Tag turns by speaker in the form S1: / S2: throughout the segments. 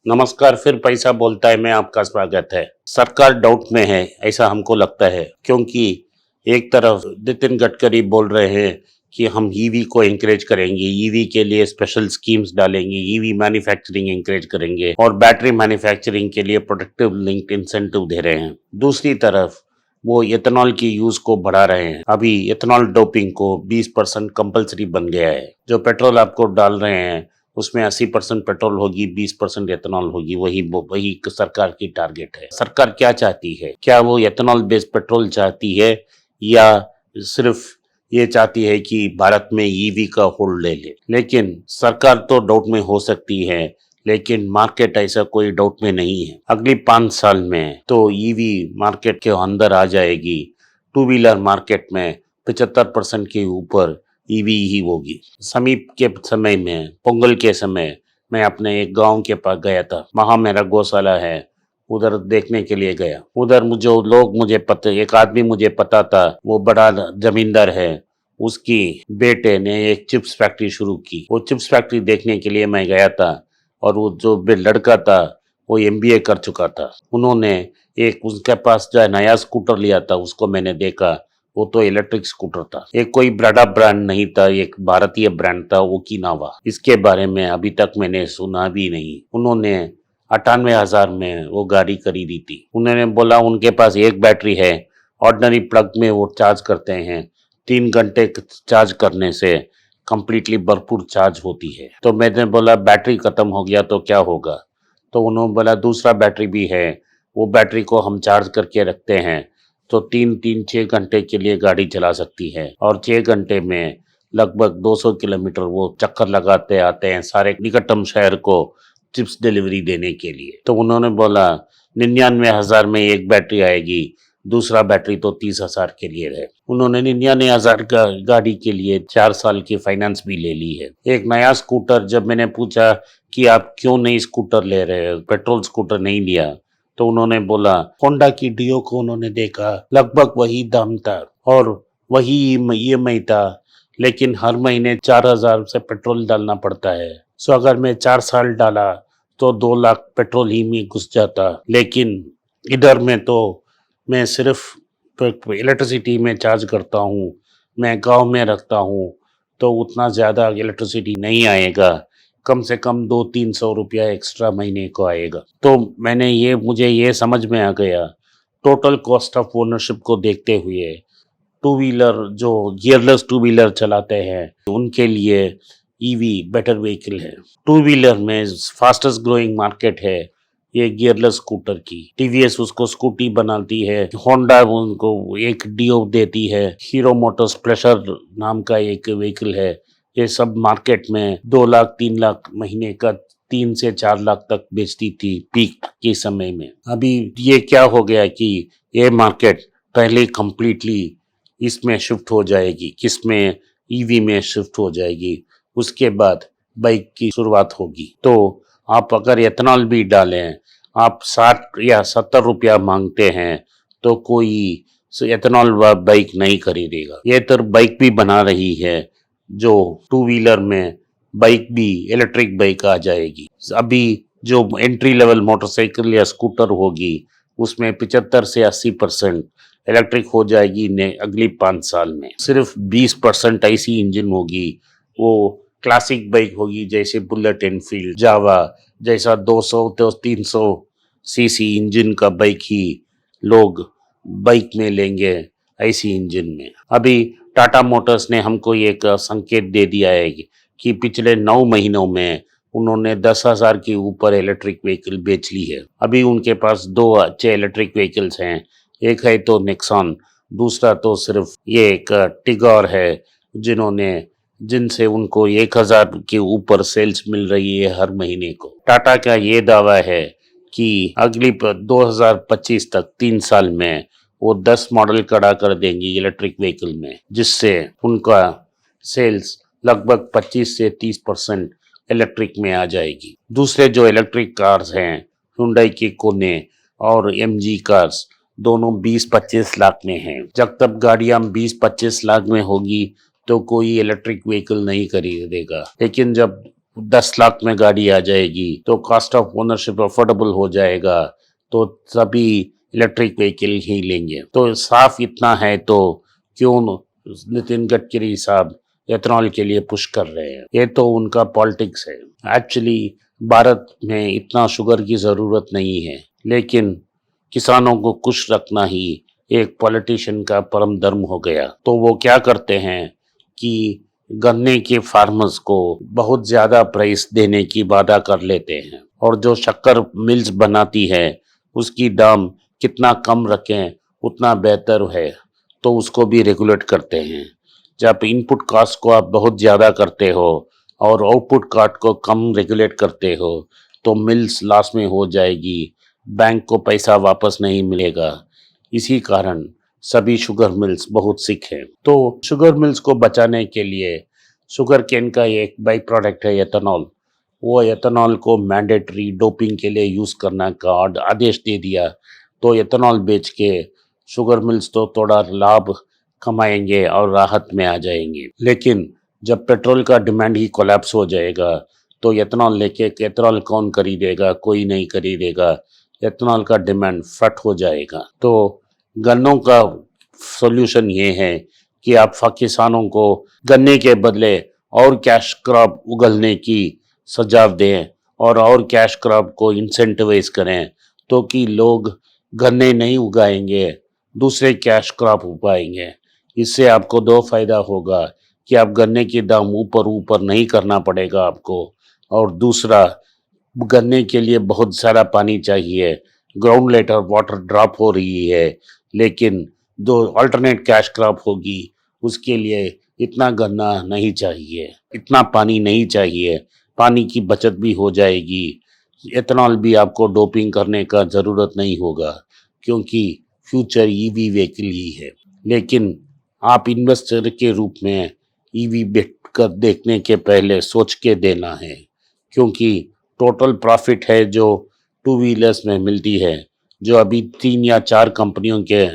S1: नमस्कार, फिर पैसा बोलता है में आपका स्वागत है। सरकार डाउट में है ऐसा हमको लगता है, क्योंकि एक तरफ नितिन गडकरी बोल रहे हैं कि हम ईवी को एनकरेज करेंगे, ईवी के लिए स्पेशल स्कीम्स डालेंगे, ईवी मैन्युफैक्चरिंग एनकरेज करेंगे और बैटरी मैन्युफैक्चरिंग के लिए प्रोडक्टिव लिंक्ड इंसेंटिव दे रहे हैं। दूसरी तरफ वो एथेनॉल की यूज को बढ़ा रहे हैं। अभी एथेनॉल डोपिंग को 20% कंपलसरी बन गया है। जो पेट्रोल आपको डाल रहे हैं उसमें 80% पेट्रोल होगी, 20% एथेनॉल होगी। वही सरकार की टारगेट है। सरकार क्या चाहती है? क्या वो एथेनॉल बेस्ड पेट्रोल चाहती है या सिर्फ ये चाहती है कि भारत में ईवी का होल्ड ले ले? लेकिन सरकार तो डाउट में हो सकती है, लेकिन मार्केट ऐसा कोई डाउट में नहीं है। अगली 5 साल में तो ईवी मार्केट के अंदर आ जाएगी। टू व्हीलर मार्केट में 75% के ऊपर ईवी ही होगी। समीप के समय में, पोंगल के समय मैं अपने एक गांव के पास गया था। वहां मेरा गौशाला है, उधर देखने के लिए गया। उधर जो लोग मुझे पता, एक आदमी मुझे पता था, वो बड़ा जमींदार है। उसकी बेटे ने एक चिप्स फैक्ट्री शुरू की। वो चिप्स फैक्ट्री देखने के लिए मैं गया था और वो जो लड़का था वो एमबीए कर चुका था। उन्होंने एक उसके पास जो नया स्कूटर लिया था, उसको मैंने देखा। वो तो इलेक्ट्रिक स्कूटर था। एक कोई बड़ा ब्रांड नहीं था, एक भारतीय ब्रांड था, ओकिनावा। इसके बारे में अभी तक मैंने सुना भी नहीं। उन्होंने 98,000 में वो गाड़ी खरीदी थी। उन्होंने बोला उनके पास एक बैटरी है, ऑर्डिनरी प्लग में वो चार्ज करते हैं। 3 घंटे चार्ज करने से कंप्लीटली भरपूर चार्ज होती है। तो मैंने बोला बैटरी खत्म हो गया तो क्या होगा? तो उन्होंने बोला दूसरा बैटरी भी है, वो बैटरी को हम चार्ज करके रखते हैं तो 6 घंटे के लिए गाड़ी चला सकती है। और 6 घंटे में लगभग 200 किलोमीटर वो चक्कर लगाते आते हैं सारे निकटतम शहर को चिप्स डिलीवरी देने के लिए। तो उन्होंने बोला 99,000 में एक बैटरी आएगी, दूसरा बैटरी तो 30,000 के लिए है। उन्होंने 99,000 का गाड़ी के लिए 4 साल की फाइनेंस भी ले ली है। एक नया स्कूटर, जब मैंने पूछा कि आप क्यों नई स्कूटर ले रहे हो, पेट्रोल स्कूटर नहीं लिया, तो उन्होंने बोला होंडा की डियो को उन्होंने देखा, लगभग वही दाम था और वही ईएमआई था, लेकिन हर महीने 4,000 से पेट्रोल डालना पड़ता है। सो अगर मैं 4 साल डाला तो 2 लाख पेट्रोल ही में घुस जाता। लेकिन इधर में तो मैं सिर्फ इलेक्ट्रिसिटी में चार्ज करता हूँ, मैं गांव में रखता हूँ, तो उतना ज़्यादा इलेक्ट्रिसिटी नहीं आएगा। कम से कम 200-300 रुपया एक्स्ट्रा महीने को आएगा। तो मुझे ये समझ में आ गया, टोटल कॉस्ट ऑफ ओनरशिप को देखते हुए टू व्हीलर जो गियरलेस टू व्हीलर चलाते हैं उनके लिए ईवी बेटर व्हीकल है। टू व्हीलर में फास्टेस्ट ग्रोइंग मार्केट है ये गियरलेस स्कूटर की। टीवीएस उसको स्कूटी बनाती है, होंडा उनको एक डियो देती है, हीरो मोटर्स प्लेजर नाम का एक व्हीकल है। ये सब मार्केट में 2 लाख 3 लाख महीने का 3 से 4 लाख तक बेचती थी पीक के समय में। अभी ये क्या हो गया कि ये मार्केट पहले कंप्लीटली इसमें शिफ्ट हो जाएगी, किसमें? ईवी में शिफ्ट हो जाएगी। उसके बाद बाइक की शुरुआत होगी। तो आप अगर एथेनॉल भी डालें, आप 60 या 70 रुपया मांगते हैं तो कोई एथेनॉल बाइक नहीं खरीदेगा। ये तो बाइक भी बना रही है, जो टू व्हीलर में बाइक भी इलेक्ट्रिक बाइक आ जाएगी। अभी जो एंट्री लेवल मोटरसाइकिल या स्कूटर होगी उसमें 75 से 80% इलेक्ट्रिक हो जाएगी ने अगली 5 साल में। सिर्फ 20% ऐसी इंजन होगी, वो क्लासिक बाइक होगी, जैसे बुलेट एनफील्ड, जावा जैसा 200 तो 300 सीसी इंजन का बाइक ही लोग बाइक में लेंगे, ऐसी इंजन में। अभी टाटा मोटर्स ने हमको एक संकेत दे दिया है कि पिछले 9 महीनों में उन्होंने 10,000 के ऊपर इलेक्ट्रिक व्हीकल बेच ली है। अभी उनके पास 2 अच्छे इलेक्ट्रिक व्हीकल्स हैं, एक है तो नेक्सॉन, दूसरा तो सिर्फ ये एक टिगोर है, जिनसे उनको 1,000 के ऊपर सेल्स मिल रही है हर महीने को। टाटा का ये दावा है कि अगली 2025 तक 3 साल में वो 10 मॉडल खड़ा कर देंगी इलेक्ट्रिक व्हीकल में, जिससे उनका सेल्स लगभग 25 से 30% इलेक्ट्रिक में आ जाएगी। दूसरे जो इलेक्ट्रिक कार्स हैं, हुंडई की कोने और एमजी कार्स, दोनों 20-25 लाख में हैं। जब तक गाड़ियां 20-25 लाख में होगी तो कोई इलेक्ट्रिक व्हीकल नहीं खरीदेगा। लेकिन जब 10 लाख में गाड़ी आ जाएगी, तो कॉस्ट ऑफ ओनरशिप अफोर्डेबल हो जाएगा, तो सभी इलेक्ट्रिक व्हीकल ही लेंगे। तो साफ इतना है, तो क्यों नितिन गडकरी साहब एथनॉल के लिए पुश कर रहे हैं? ये तो उनका पॉलिटिक्स है। एक्चुअली भारत में इतना शुगर की ज़रूरत नहीं है, लेकिन किसानों को खुश रखना ही एक पॉलिटिशियन का परम धर्म हो गया। तो वो क्या करते हैं कि गन्ने के फार्मर्स को बहुत ज़्यादा प्राइस देने की वादा कर लेते हैं, और जो शक्कर मिल्स बनाती है उसकी दाम कितना कम रखें उतना बेहतर है, तो उसको भी रेगुलेट करते हैं। जब इनपुट कॉस्ट को आप बहुत ज़्यादा करते हो और आउटपुट कॉस्ट को कम रेगुलेट करते हो, तो मिल्स लॉस में हो जाएगी, बैंक को पैसा वापस नहीं मिलेगा। इसी कारण सभी शुगर मिल्स बहुत सिक हैं। तो शुगर मिल्स को बचाने के लिए शुगर केन का एक बाई प्रोडक्ट है एथेनॉल, वो एथेनॉल को मैंडेटरी डोपिंग के लिए यूज़ करना का आदेश दे दिया। तो एथेनॉल बेच के शुगर मिल्स तो थोड़ा लाभ कमाएंगे और राहत में आ जाएंगे। लेकिन जब पेट्रोल का डिमांड ही कोलैप्स हो जाएगा, तो एथेनॉल लेके एथेनॉल कौन खरीदेगा? कोई नहीं खरीदेगा। एथेनॉल का डिमांड फट हो जाएगा। तो गन्नों का सॉल्यूशन ये है कि आप किसानों को गन्ने के बदले और कैश क्रॉप उगलने की सुझाव दें, और कैश क्रॉप को इंसेंटिवाइज करें, तो कि लोग गन्ने नहीं उगाएंगे, दूसरे कैश क्रॉप उगाएंगे। इससे आपको दो फायदा होगा कि आप गन्ने के दाम ऊपर ऊपर नहीं करना पड़ेगा आपको, और दूसरा गन्ने के लिए बहुत सारा पानी चाहिए, ग्राउंड लेटर वाटर ड्रॉप हो रही है, लेकिन जो अल्टरनेट कैश क्रॉप होगी उसके लिए इतना गन्ना नहीं चाहिए, इतना पानी नहीं चाहिए, पानी की बचत भी हो जाएगी। एथेनॉल भी आपको डोपिंग करने का ज़रूरत नहीं होगा, क्योंकि फ्यूचर ईवी व्हीकल ही है। लेकिन आप इन्वेस्टर के रूप में ईवी बेट कर देखने के पहले सोच के देना है, क्योंकि टोटल प्रॉफिट है जो टू व्हीलर्स में मिलती है, जो अभी 3 या 4 कंपनियों के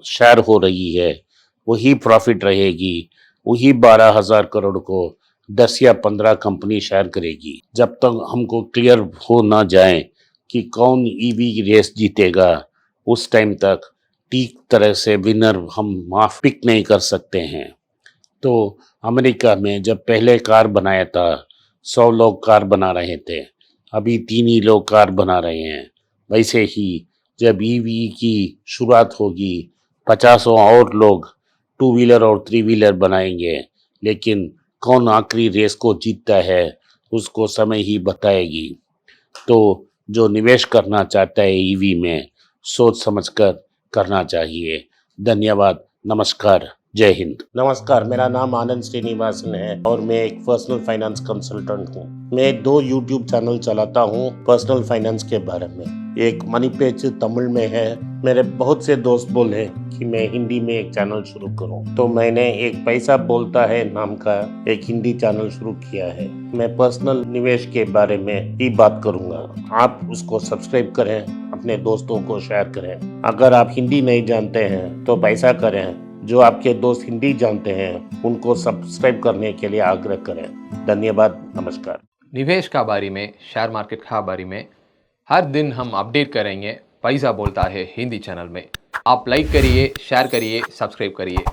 S1: शेयर हो रही है, वही प्रॉफिट रहेगी। वही 12,000 करोड़ को 10 या 15 कंपनी शेयर करेगी। जब तक हमको क्लियर हो ना जाए कि कौन ईवी रेस जीतेगा, उस टाइम तक ठीक तरह से विनर हम माफ पिक नहीं कर सकते हैं। तो अमेरिका में जब पहले कार बनाया था, 100 लोग कार बना रहे थे, अभी 3 ही लोग कार बना रहे हैं। वैसे ही जब ईवी की शुरुआत होगी, 50 और लोग 2 व्हीलर और 3 व्हीलर बनाएंगे, लेकिन कौन आखिरी रेस को जीतता है उसको समय ही बताएगी। तो जो निवेश करना चाहता है ईवी में, सोच समझकर करना चाहिए। धन्यवाद, नमस्कार, जय हिंद। नमस्कार, मेरा नाम आनंद श्रीनिवासन है और मैं एक पर्सनल फाइनेंस कंसल्टेंट हूँ। मैं 2 यूट्यूब चैनल चलाता हूँ पर्सनल फाइनेंस के बारे में। एक मनी पेज तमिल में है। मेरे बहुत से दोस्त बोले कि मैं हिंदी में एक चैनल शुरू करूं, तो मैंने एक पैसा बोलता है नाम का एक हिंदी चैनल शुरू किया है। मैं पर्सनल निवेश के बारे में ही बात करूंगा। आप उसको सब्सक्राइब करें, अपने दोस्तों को शेयर करें। अगर आप हिंदी नहीं जानते हैं तो पैसा करें, जो आपके दोस्त हिंदी जानते हैं उनको सब्सक्राइब करने के लिए आग्रह करें। धन्यवाद, नमस्कार।
S2: निवेश का बारे में, शेयर मार्केट का बारे में हर दिन हम अपडेट करेंगे पैसा बोलता है हिंदी चैनल में। आप लाइक करिए, शेयर करिए, सब्सक्राइब करिए।